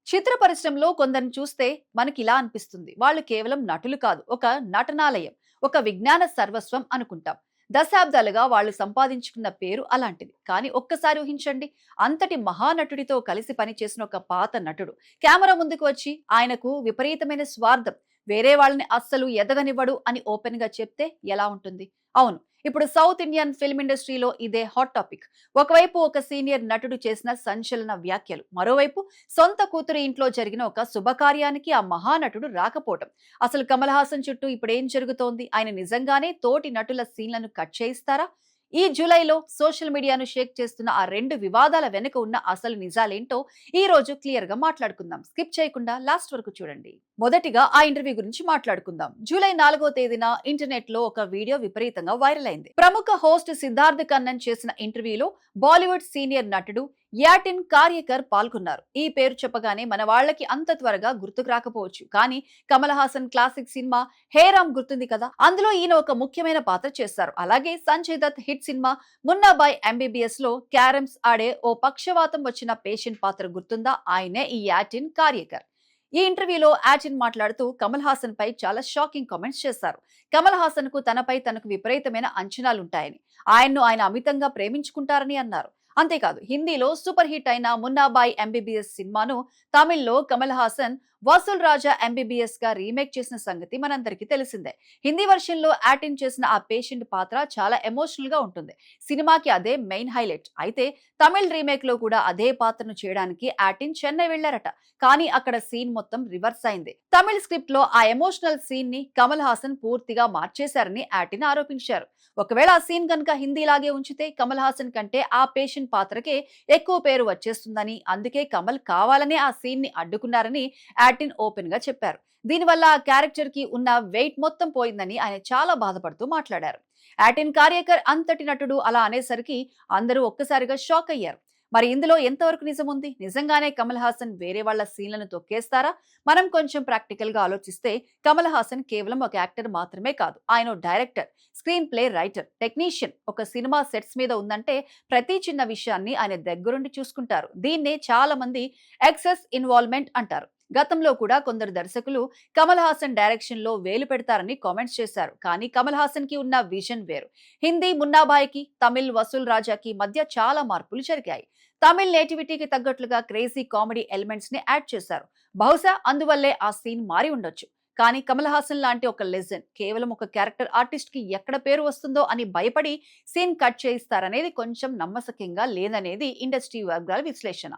చిత్ర పరిశ్రమలో కొందరిని చూస్తే మనకి ఇలా అనిపిస్తుంది. వాళ్ళు కేవలం నటులు కాదు, ఒక నటనాలయం, ఒక విజ్ఞాన సర్వస్వం అనుకుంటాం. దశాబ్దాలుగా వాళ్ళు సంపాదించుకున్న పేరు అలాంటిది. కానీ ఒక్కసారి ఊహించండి, అంతటి మహానటుడితో కలిసి పనిచేసిన ఒక పాత నటుడు కెమెరా ముందుకు వచ్చి ఆయనకు విపరీతమైన స్వార్థం, వేరే వాళ్ళని అస్సలు ఎదగనివ్వడు అని ఓపెన్ గా చెప్తే ఎలా ఉంటుంది? అవును, ఇప్పుడు సౌత్ ఇండియన్ ఫిల్మ్ ఇండస్ట్రీలో ఇదే హాట్ టాపిక్. ఒకవైపు ఒక సీనియర్ నటుడు చేసిన సంచలన వ్యాఖ్యలు, మరోవైపు సొంత కూతురు ఇంట్లో జరిగిన ఒక శుభకార్యానికి ఆ మహానటుడు రాకపోవటం. అసలు కమల్ హాసన్ చుట్టూ ఇప్పుడేం జరుగుతోంది? ఆయన నిజంగానే తోటి నటుల సీన్లను కట్ చేయిస్తారా? ఈ జూలైలో సోషల్ మీడియాను షేక్ చేస్తున్న ఆ రెండు వివాదాల వెనుక ఉన్న అసలు నిజాలేంటో ఈ రోజు క్లియర్ గా మాట్లాడుకుందాం. స్కిప్ చేయకుండా లాస్ట్ వరకు చూడండి. మొదటిగా ఆ ఇంటర్వ్యూ గురించి మాట్లాడుకుందాం. జూలై 4వ తేదీన ఇంటర్నెట్ లో ఒక వీడియో విపరీతంగా వైరల్ అయింది. ప్రముఖ హోస్ట్ సిద్ధార్థ్ కన్నన్ చేసిన ఇంటర్వ్యూలో బాలీవుడ్ సీనియర్ నటుడు యాటిన్ కార్యకర్ పాల్గొన్నారు. ఈ పేరు చెప్పగానే మన వాళ్ళకి అంత త్వరగా గుర్తుకు రాకపోవచ్చు, కానీ కమల్ హాసన్ క్లాసిక్ సినిమా హే రామ్ గుర్తుంది కదా, అందులో ఈయన ఒక ముఖ్యమైన పాత్ర చేశారు. అలాగే Sanjay Dutt hit cinema Munnabhai MBBS లో క్యారమ్స్ ఆడే ఓ పక్షవాతం వచ్చిన పేషెంట్ పాత్ర గుర్తుందా? ఆయనే ఈ యాటిన్ కార్యకర్. ఈ ఇంటర్వ్యూలో యాటిన్ మాట్లాడుతూ కమల్ హాసన్ పై చాలా షాకింగ్ కామెంట్స్ చేశారు. కమల్ హాసన్ కు తనపై తనకు విపరీతమైన అంచనాలుంటాయని, ఆయన్ను ఆయన అమితంగా ప్రేమించుకుంటారని అన్నారు. అంతేకాదు, హిందీలో సూపర్ హిట్ అయిన మున్నాబాయ్ ఎంబీబీఎస్ సినిమాను తమిళ్లో కమల్ హాసన్ వసూల్ రాజా ఎంబీబీఎస్ గా రీమేక్ చేసిన సంగతి మనందరికీ తెలిసిందే. హిందీ వర్షన్ లో యాటిన్ చేసిన ఆ పేషెంట్ పాత్ర చాలా ఎమోషనల్ గా ఉంటుంది. సినిమాకి అదే మెయిన్ హైలైట్. అయితే తమిళ్ రీమేక్ లో కూడా అదే పాత్రను చేయడానికి యాటిన్ చెన్నై వెళ్లారట. కానీ అక్కడ సీన్ మొత్తం రివర్స్ అయింది. తమిళ్ స్క్రిప్ట్ లో ఆ ఎమోషనల్ సీన్ ని కమల్ హాసన్ పూర్తిగా మార్చేశారని యాటిన్ ఆరోపించారు. ఒకవేళ ఆ సీన్ కనుక హిందీలాగే ఉంచితే కమల్ హాసన్ కంటే ఆ పేషెంట్ పాత్రకే ఎక్కువ పేరు వచ్చేస్తుందని, అందుకే కమల్ కావాలనే ఆ సీన్ ని అడ్డుకున్నారని యాటిన్ ఓపెన్ గా చెప్పారు. దీనివల్ల ఆ క్యారెక్టర్ కి ఉన్న వెయిట్ మొత్తం పోయిందని ఆయన చాలా బాధపడుతూ మాట్లాడారు. యాటిన్ కార్యకర్ అంతటి నటుడు అలా అనేసరికి అందరూ ఒక్కసారిగా షాక్ అయ్యారు. మరి ఇందులో ఎంతవరకు నిజం ఉంది? నిజంగానే కమల్ హాసన్ వేరే వాళ్ల సీన్లను తొక్కేస్తారా? మనం కొంచెం ప్రాక్టికల్ గా ఆలోచిస్తే కమల్ హాసన్ కేవలం ఒక యాక్టర్ మాత్రమే కాదు. ఆయన director, screen play writer, technician. ఒక సినిమా సెట్స్ మీద ఉందంటే ప్రతి చిన్న విషయాన్ని ఆయన దగ్గరుండి చూసుకుంటారు. దీన్నే చాలా మంది ఎక్సెస్ ఇన్వాల్వ్మెంట్ అంటారు. గతంలో కూడా కొందరు దర్శకులు కమల్ హాసన్ డైరెక్షన్ లో వేలు పెడతారని కామెంట్స్ చేశారు. కానీ కమల్ హాసన్ కి ఉన్న విజన్ వేరు. హిందీ మున్నాబాయ్ కి తమిళ్ వసూల్ రాజాకి మధ్య చాలా మార్పులు జరిగాయి. తమిళ్ నేటివిటీకి తగ్గట్లుగా క్రేజీ కామెడీ ఎలిమెంట్స్ ని యాడ్ చేశారు. బహుశా అందువల్లే ఆ సీన్ మారి ఉండొచ్చు. కానీ కమల్ హాసన్ లాంటి ఒక లెజెండ్ కేవలం ఒక క్యారెక్టర్ ఆర్టిస్ట్ కి ఎక్కడ పేరు వస్తుందో అని భయపడి సీన్ కట్ చేయిస్తారనేది కొంచెం నమ్మశక్యంగా లేదనేది ఇండస్ట్రీ వర్గాల విశ్లేషణ.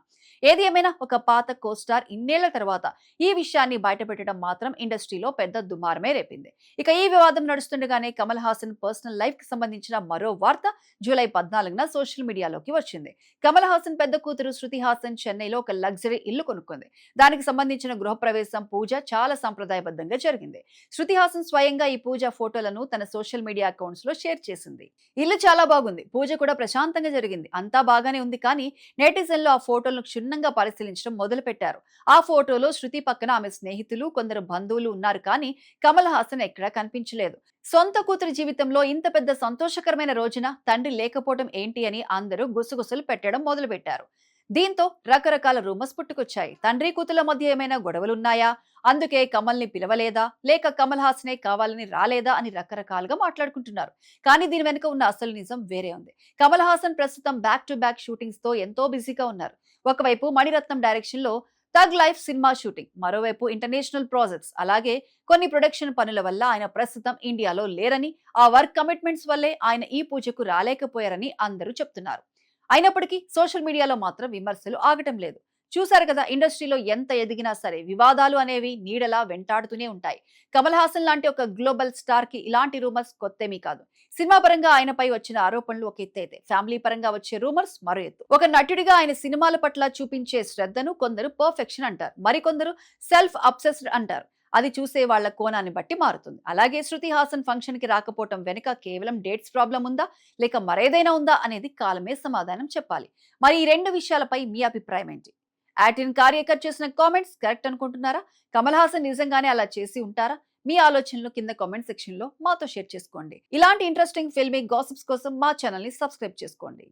ఏది ఏమైనా ఒక పాత కోస్టార్ ఇన్నేళ్ల తర్వాత ఈ విషయాన్ని బయటపెట్టడం మాత్రం ఇండస్ట్రీలో పెద్ద దుమారమే రేపింది. ఇక ఈ వివాదం నడుస్తుండగానే కమల్ హాసన్ పర్సనల్ లైఫ్ కి సంబంధించిన మరో వార్త జూలై 14న సోషల్ మీడియాలోకి వచ్చింది. కమల్ హాసన్ పెద్ద కూతురు శృతి హాసన్ చెన్నైలో ఒక లగ్జరీ ఇల్లు కొనుక్కుంది. దానికి సంబంధించిన గృహప్రవేశం పూజ చాలా సంప్రదాయబద్ధంగా జరిగింది. శృతి హాసన్ స్వయంగా ఈ పూజ ఫోటోలను తన సోషల్ మీడియా అకౌంట్స్ లో షేర్ చేసింది. ఇల్లు చాలా బాగుంది, పూజ కూడా ప్రశాంతంగా జరిగింది, అంతా బాగానే ఉంది. కానీ నెటిజన్లు ఆ ఫోటోలను క్షుణ్ణంగా పరిశీలించడం మొదలు పెట్టారు. ఆ ఫోటోలో శృతి పక్కన ఆమె స్నేహితులు, కొందరు బంధువులు ఉన్నారు, కానీ కమల్ హాసన్ ఎక్కడా కనిపించలేదు. సొంత కూతురి జీవితంలో ఇంత పెద్ద సంతోషకరమైన రోజున తండ్రి లేకపోవడం ఏంటి అని అందరూ గుసగుసలు పెట్టడం మొదలుపెట్టారు. దీంతో రకరకాల రూమర్స్ పుట్టుకొచ్చాయి. తండ్రి కూతుల మధ్య ఏమైనా గొడవలున్నాయా, అందుకే కమల్ ని పిలవలేదా, లేక కమల్ హాసనే కావాలని రాలేదా అని రకరకాలుగా మాట్లాడుకుంటున్నారు. కానీ దీని వెనుక ఉన్న అసలు నిజం వేరే ఉంది. కమల్ హాసన్ ప్రస్తుతం బ్యాక్ టు బ్యాక్ షూటింగ్స్ తో ఎంతో బిజీగా ఉన్నారు. ఒకవైపు మణిరత్నం డైరెక్షన్ లో థగ్ లైఫ్ సినిమా షూటింగ్, మరోవైపు ఇంటర్నేషనల్ ప్రాజెక్ట్స్, అలాగే కొన్ని ప్రొడక్షన్ పనుల వల్ల ఆయన ప్రస్తుతం ఇండియాలో లేరని, ఆ వర్క్ కమిట్మెంట్స్ వల్లే ఆయన ఈ పూజకు రాలేకపోయారని అందరూ చెప్తున్నారు. అయినప్పటికీ సోషల్ మీడియాలో మాత్రం విమర్శలు ఆగటం లేదు. చూశారు కదా, ఇండస్ట్రీలో ఎంత ఎదిగినా సరే వివాదాలు అనేవి నీడలా వెంటాడుతూనే ఉంటాయి. కమల్ హాసన్ లాంటి ఒక గ్లోబల్ స్టార్ కి ఇలాంటి రూమర్స్ కొత్తేమీ కాదు. సినిమా పరంగా ఆయనపై వచ్చిన ఆరోపణలు ఒక ఎత్తు అయితే, ఫ్యామిలీ పరంగా వచ్చే రూమర్స్ మరో ఎత్తు. ఒక నటుడిగా ఆయన సినిమాల పట్ల చూపించే శ్రద్ధను కొందరు పర్ఫెక్షన్ అంటారు, మరికొందరు సెల్ఫ్ అబ్సెస్డ్ అంటారు. అది చూసే వాళ్ల కోణాన్ని బట్టి మారుతుంది. అలాగే శృతి హాసన్ ఫంక్షన్ కి రాకపోవటం వెనుక కేవలం డేట్స్ ప్రాబ్లం ఉందా, లేక మరేదైనా ఉందా అనేది కాలమే సమాధానం చెప్పాలి. మరి ఈ రెండు విషయాలపై మీ అభిప్రాయం ఏంటి? యాటిన్ కార్యకర్ చేసిన కామెంట్స్ కరెక్ట్ అనుకుంటున్నారా? కమల్ హాసన్ నిజంగానే అలా చేసి ఉంటారా? మీ ఆలోచనలు కింద కామెంట్ సెక్షన్ లో మాతో షేర్ చేసుకోండి. ఇలాంటి ఇంట్రెస్టింగ్ ఫిల్మీ గాసిప్స్ కోసం మా ఛానల్ ని సబ్స్క్రైబ్ చేసుకోండి.